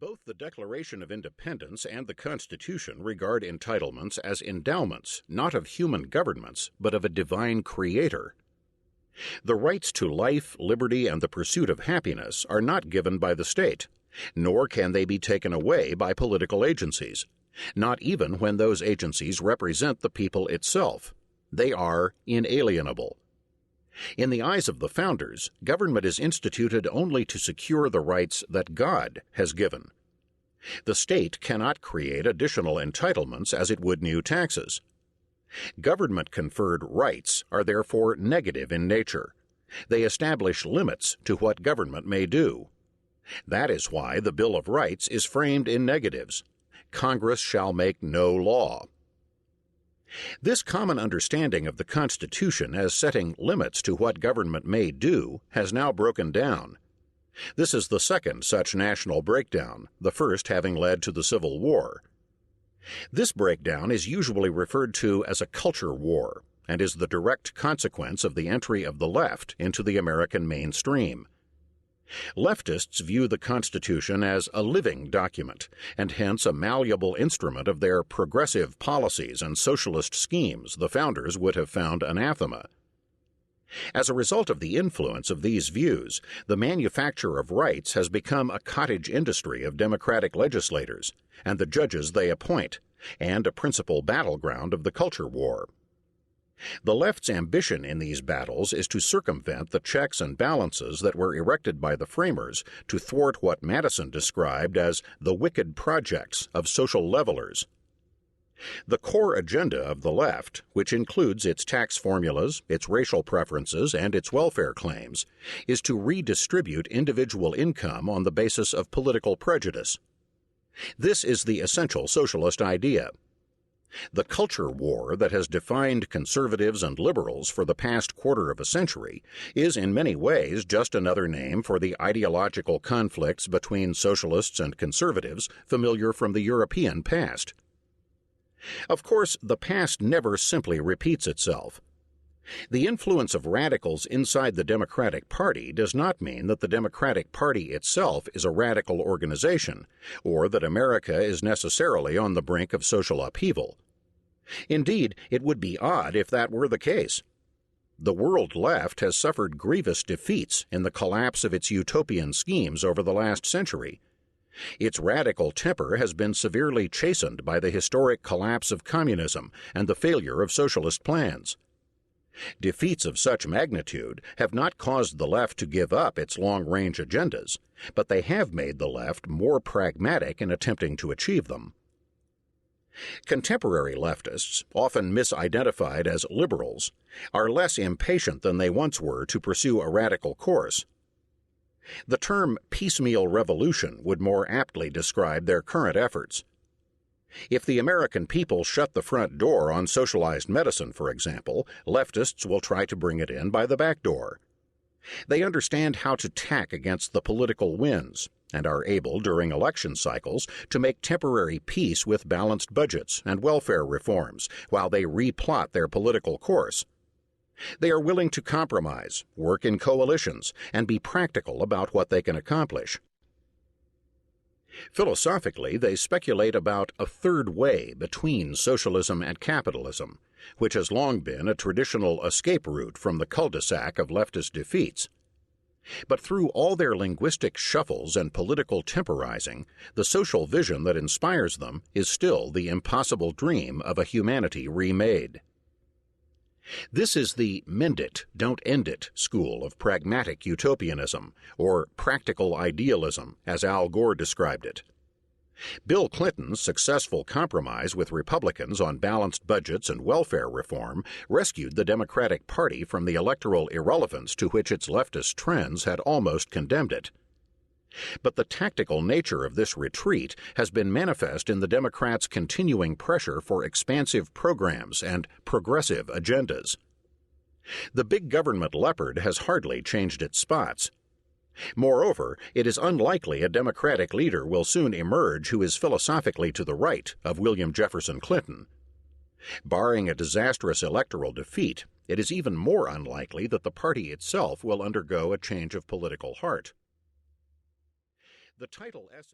Both the Declaration of Independence and the Constitution regard entitlements as endowments, not of human governments, but of a divine creator. The rights to life, liberty, and the pursuit of happiness are not given by the state, nor can they be taken away by political agencies, not even when those agencies represent the people itself. They are inalienable. In the eyes of the founders, government is instituted only to secure the rights that God has given. The state cannot create additional entitlements as it would new taxes. Government-conferred rights are therefore negative in nature. They establish limits to what government may do. That is why the Bill of Rights is framed in negatives. Congress shall make no law. This common understanding of the Constitution as setting limits to what government may do has now broken down. This is the second such national breakdown, the first having led to the Civil War. This breakdown is usually referred to as a culture war and is the direct consequence of the entry of the left into the American mainstream. Leftists view the Constitution as a living document, and hence a malleable instrument of their progressive policies and socialist schemes the founders would have found anathema. As a result of the influence of these views, the manufacture of rights has become a cottage industry of Democratic legislators and the judges they appoint, and a principal battleground of the culture war. The left's ambition in these battles is to circumvent the checks and balances that were erected by the framers to thwart what Madison described as the wicked projects of social levelers. The core agenda of the left, which includes its tax formulas, its racial preferences, and its welfare claims, is to redistribute individual income on the basis of political prejudice. This is the essential socialist idea. The culture war that has defined conservatives and liberals for the past quarter of a century is in many ways just another name for the ideological conflicts between socialists and conservatives familiar from the European past. Of course, the past never simply repeats itself. The influence of radicals inside the Democratic Party does not mean that the Democratic Party itself is a radical organization, or that America is necessarily on the brink of social upheaval. Indeed, it would be odd if that were the case. The world left has suffered grievous defeats in the collapse of its utopian schemes over the last century. Its radical temper has been severely chastened by the historic collapse of communism and the failure of socialist plans. Defeats of such magnitude have not caused the left to give up its long-range agendas, but they have made the left more pragmatic in attempting to achieve them. Contemporary leftists, often misidentified as liberals, are less impatient than they once were to pursue a radical course. The term piecemeal revolution would more aptly describe their current efforts. If the American people shut the front door on socialized medicine, for example, leftists will try to bring it in by the back door. They understand how to tack against the political winds and are able, during election cycles, to make temporary peace with balanced budgets and welfare reforms while they replot their political course. They are willing to compromise, work in coalitions, and be practical about what they can accomplish. Philosophically, they speculate about a third way between socialism and capitalism, which has long been a traditional escape route from the cul-de-sac of leftist defeats. But through all their linguistic shuffles and political temporizing, the social vision that inspires them is still the impossible dream of a humanity remade. This is the mend it, don't end it school of pragmatic utopianism, or practical idealism, as Al Gore described it. Bill Clinton's successful compromise with Republicans on balanced budgets and welfare reform rescued the Democratic Party from the electoral irrelevance to which its leftist trends had almost condemned it. But the tactical nature of this retreat has been manifest in the Democrats' continuing pressure for expansive programs and progressive agendas. The big government leopard has hardly changed its spots. Moreover, it is unlikely a Democratic leader will soon emerge who is philosophically to the right of William Jefferson Clinton. Barring a disastrous electoral defeat, it is even more unlikely that the party itself will undergo a change of political heart. The title essay